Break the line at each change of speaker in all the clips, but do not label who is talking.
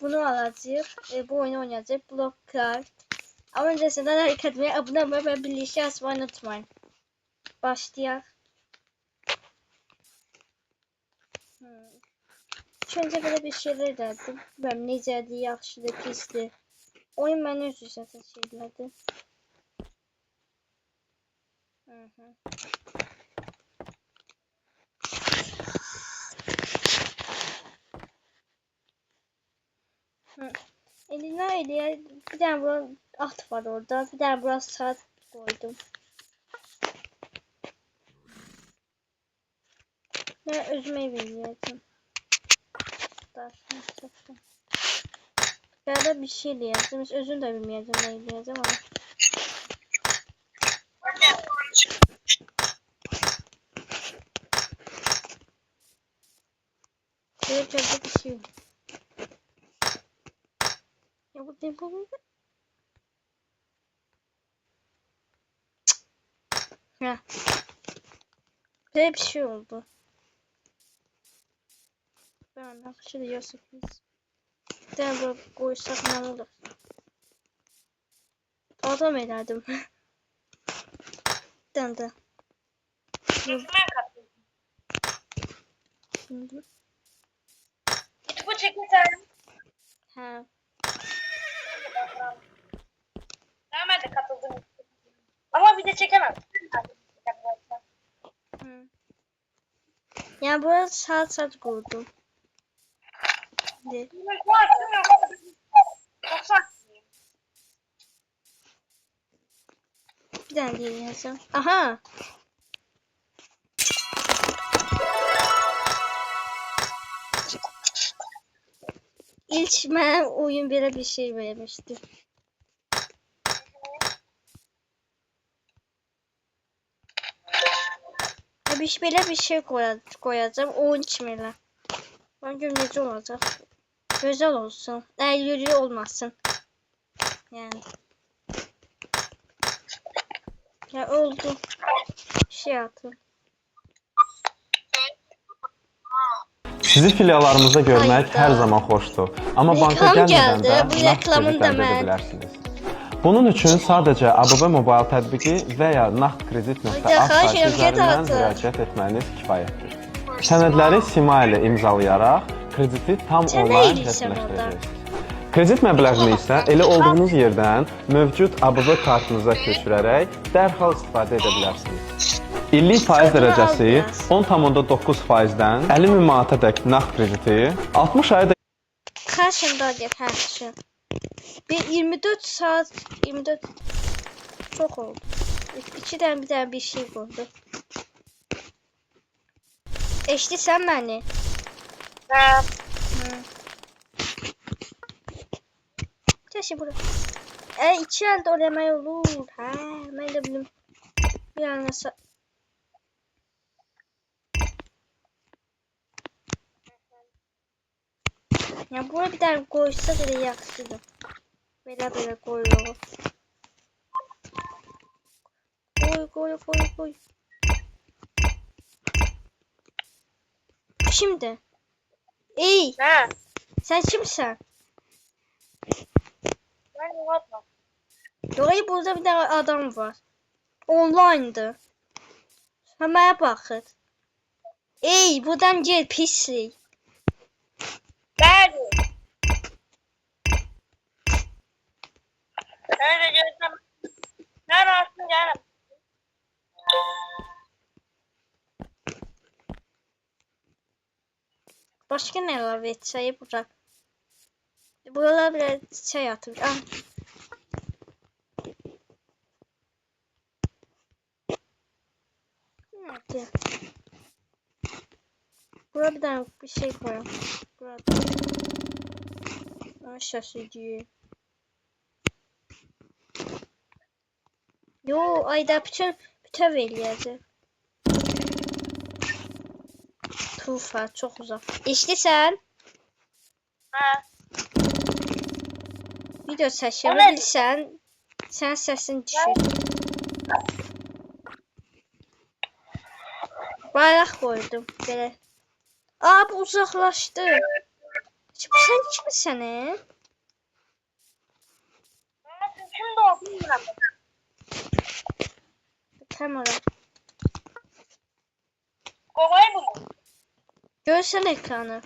Bunu alacağıq. Bu oyunu oynayacağıq. Blockcraft. Ama öncesinden hareket etmeyi, abone olmayı ve bildirişi açmayı unutmayın. Başlayaq. Önce böyle bir şeyler ederdim. Ben necədir, yaxşıdır, pisdir. Oyun mənə öz üzrə şeylərdir. Eline eleye bir tane burada at var orada. Bir tane burası saat koydum. Ben özüme vereceğim. Ya da bir şey diyeceğim. Hiç özünü de bilmeyeceğim. Ne diyeceğim ama. Böyle bir şey. Ya bu tempo muydu? Ya. Böyle bir şey oldu. Ben akışı diyorsak biz. Bir tane böyle koysak ne olur? Adam ederdim. Bir tane de. Şimdi.
YouTube'a çekmesen.
Ha.
Ben de katıldım. Ama bir de çekemem.
Hı. Yani burası saat koydum. De. Bir tane değil yazım. Aha. İlk ben oyun böyle bir şey vermişti. Böyle bir şey koyacağım. Oyun içmeyle. Ben gülmeci olacak. Güzel olsun. Yürüyor olmasın. Yani. Ya oldu. Şey atın.
Sizi filiallarımızda görmək hər zaman xoşdur. Amma banka gəlmədən də nağd kredit əldə edə bilərsiniz. Bunun üçün sadəcə ABB Mobile tətbiqi və ya naqdkredit.az saytı üzərindən müraciət etməyiniz kifayətdir. Sənədləri Sima ilə imzalayaraq krediti tam onlayn təsdiqləşdirəcəksiniz. Kredit məbləğini isə elə olduğunuz yerdən mövcud ABB kartınıza köçürərək dərhal istifadə edə bilərsiniz. İllik faiz dərəcəsi 10,9%-dən 50.000 manatadək nağd krediti, 60 ayda
Karşımda hə. Bir 24 saat 24 çok oldu. İçidən bir tane bir şey koydu. Eşti sen beni. Keşke burada. İki elde ödemək olur. Hə, mən də bilim. Bir anasa. Ya buraya bir tane koysa bile yaxşıdır. Belə koyuyor. Koy. Şimdi. Ey.
Ha.
Sen kimsən?
Ben yapmam.
Orayı burada bir tane adam var. Online'dır. Hemen bakın. Ey buradan gel pislik.
Nerede? Nerede görsem? Nerede aslında canım?
Başka ne ilave etseyim bırak. Buralar bile şey atmış. Ah. Nerede? Buraya bir tane bir şey koyalım. Burada. Şaşırtıcı. Yo ayda bütün eləyəcək. Tufa çok uzak. İşte sen.
Ha.
Video çəkirsən. Sen sesin düşür. Bayraq koydum. Belə. Aa bu uzaklaştı. Sen kimsən?
Anasın kim doğdu bilmirəm.
Kamera.
Qovay bunu.
Görsən ekranı.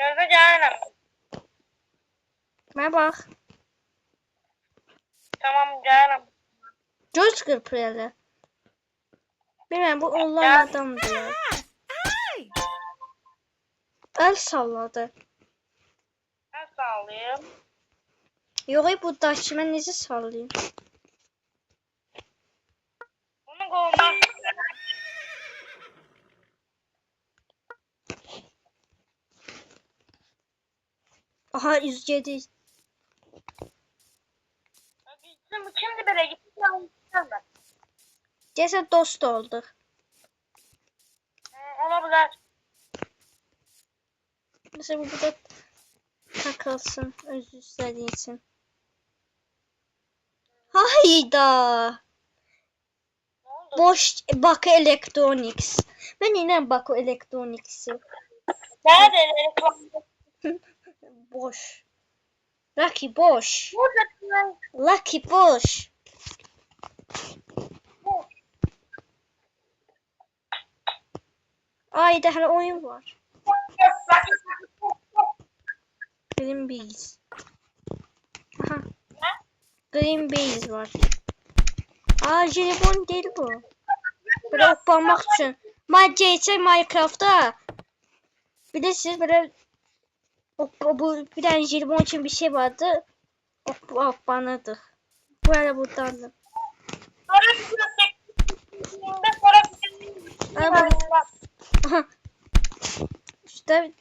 Gözə gəlirəm.
Mənə bax.
Tamam gəlirəm.
Göz qırpır elə. Bilməm, bu online adamdır ya. El salladı.
Mən sallayayım.
Yox, bu daşı mən necə sallayayım?
Bunu qovmaq.
Aha, üzgedi.
Gitsin bu kimdi belə gitsin ben.
Deyəsən dost olduq.
Ola bilər.
Mesela bu burada takılsın, öz istediği için. Hayda.
Ne oldu?
Boş Baku Electronics. Ben yine Baku Electronics'i.
Nerede reklamda?
Boş. Lucky boş.
Burada
Lucky boş. Ay daha oyun var. Green Bees. Aha. Green Bees var. Aa, jelibon değil bu. Böyle hoppanmak için. Geçen Minecraft'ta bilirsiniz böyle bu bir tane jelibon için bir şey vardı. Hoppanırdık. Böyle buradandı. Aha. İşte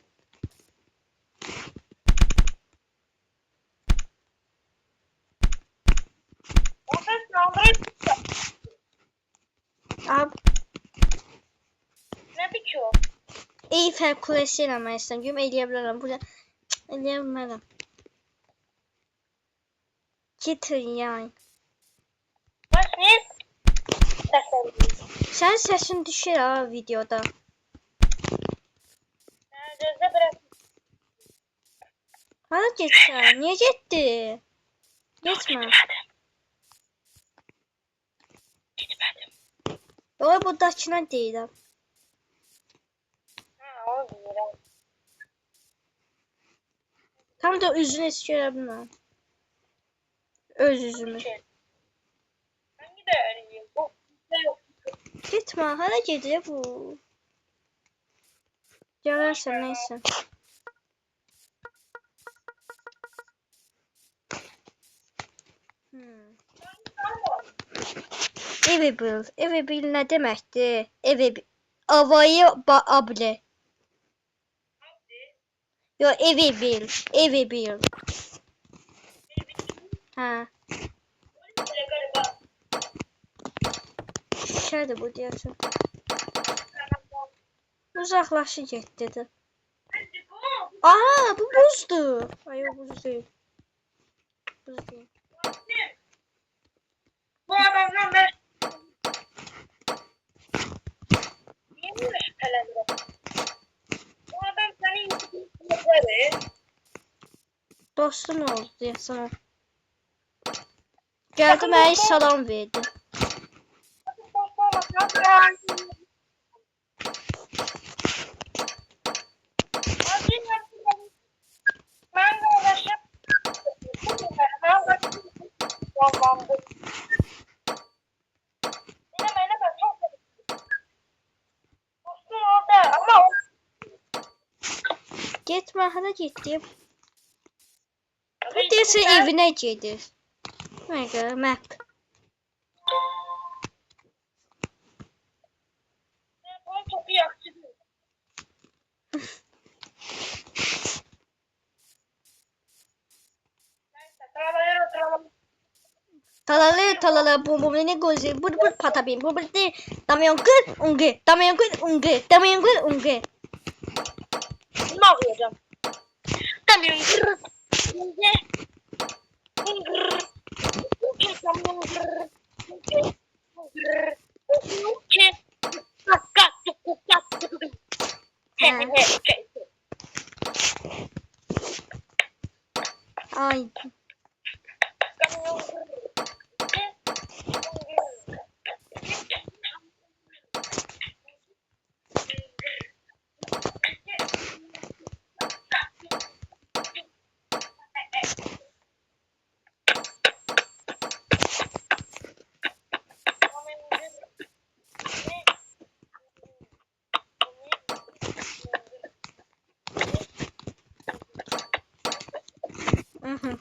abi
Ne biçiyor?
Eyfel Kulesi eləmək istəyirəm. Görüm eləyə burada. Eləyə bilmərəm. Getir yani.
Baş niye?
Sənin səsin düşür ha videoda.
Gözde bırak.
Hara getsən? Niyə getdi? Getmə.
Gitmedim.
Yox, buradakına deyirəm.
Ha, onu biliyorum.
Tam da üzünü heç görə bilmirəm. Öz üzümü.
Hangi de arayayım? Bu ne yok.
Getmə, hara gedir bu? Gələrsən, neysə. Evebil. Evebil nə deməkdir? Evebil. Avayı able. Yo, Evebil. Evebil. Hə. Şişədir bu deyəsən. Uzaqlaşı getdi. Aha, bu buzdur. Ay, o buz deyil. Buz deyil.
Bu adamdan ben niye böyle şüphelendin? Bu adam senin yapıları.
Dostum oldu deyəsən. Gəldi mənə salam verdi.
Ben de uğraşıp Vallahi. Yine ben çok dostum orada ama o
Getmə, hara getdi? Bu deyəsən evinə gedir. Mega map.
telefon çok iyi aktı. Neyse, tralalero.
Talala bum bum ne gozi bur bur patapim bur bur de damayon kır unge damayon kır unge damayon kır unge.
Bunu alacağım. Tamam. Şimdi
Ay.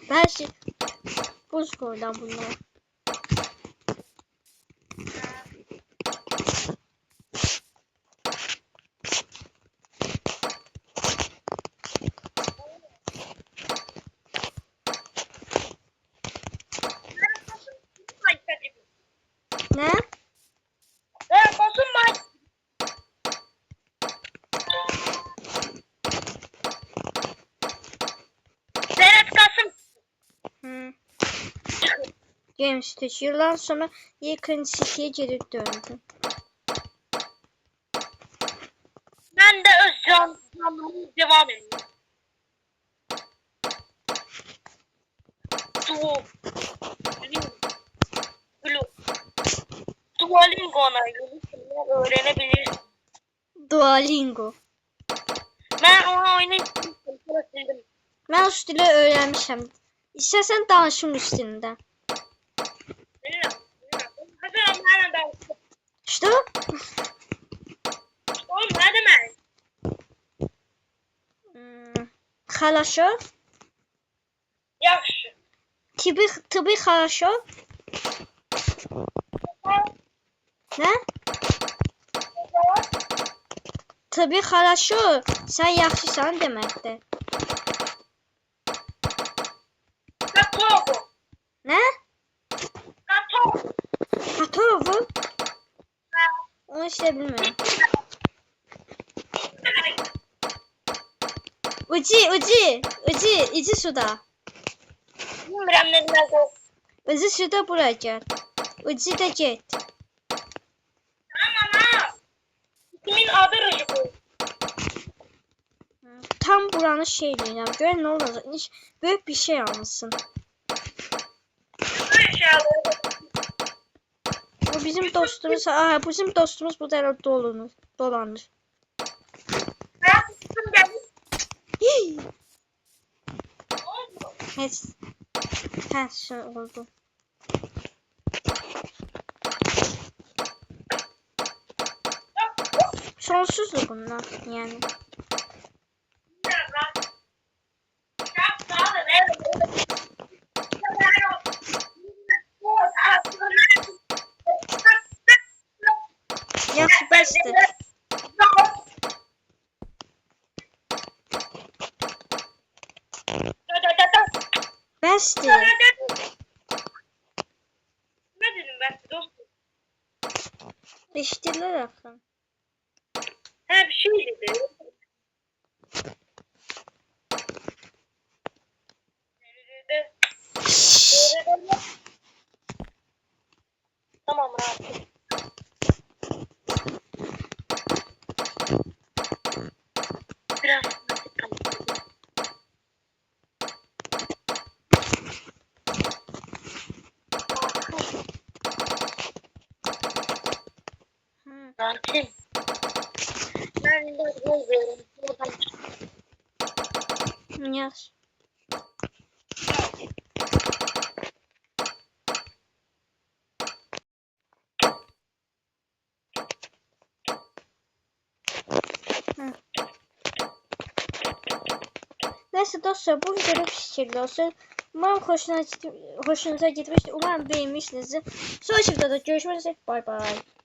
Her şey buz koydan bunlar. Ne? Hı. Game Stage yıllar sonra Yakın City'ye geri döndü.
Ben de öz canlılığımı devam ediyorum. Duolingo'na yeni şeyler öğrenebilirsin.
Duolingo.
Ben onu oynayıp sildim.
Ben o dili öğrenmişim. İstersen danışım üstündə.
Bilmiyorum. Hazır onlarla ben.
Что?
Oğlum ne demek?
Хорошо.
Yaxşı.
Ты хорошо. Ne? Tabii хорошо. Sen yaxşısan deməkdir.
Готово.
Ne?
Готово.
Готово. Onu işte bilmiyorum. Uci suda.
Bilmirəm ne demek o.
Uci suda buraya gel. Uci de git.
Tamam. Kimin adı Rıcık?
Tam buranın şeyliyim. Gör ne olacak. Hiç büyük bir şey almışsın.
Böyle şey alıyor.
Bu bizim dostumuz. Aha, bizim dostumuz bu da dolanır.
Hayat üstüm geldi.
Hii.
Oldu.
Heç. Her şey oldu. Sonsuzdu bunlar yani. Yaxşı, bəsdir. Bəsdir.
Ne dedim ben dostum?
Eşitirlər axı.
He bir şey dedi. Tamam rahat. Biraz tamam. Rahatım. Ben de yazıyorum.
Yaz. Neyse dostlar, bu videoda fikirli olsun. Umarım hoşunuza gitmiştir. Umarım beğenmişsinizdir. Sonraki videoda görüşmek üzere. Bye bye.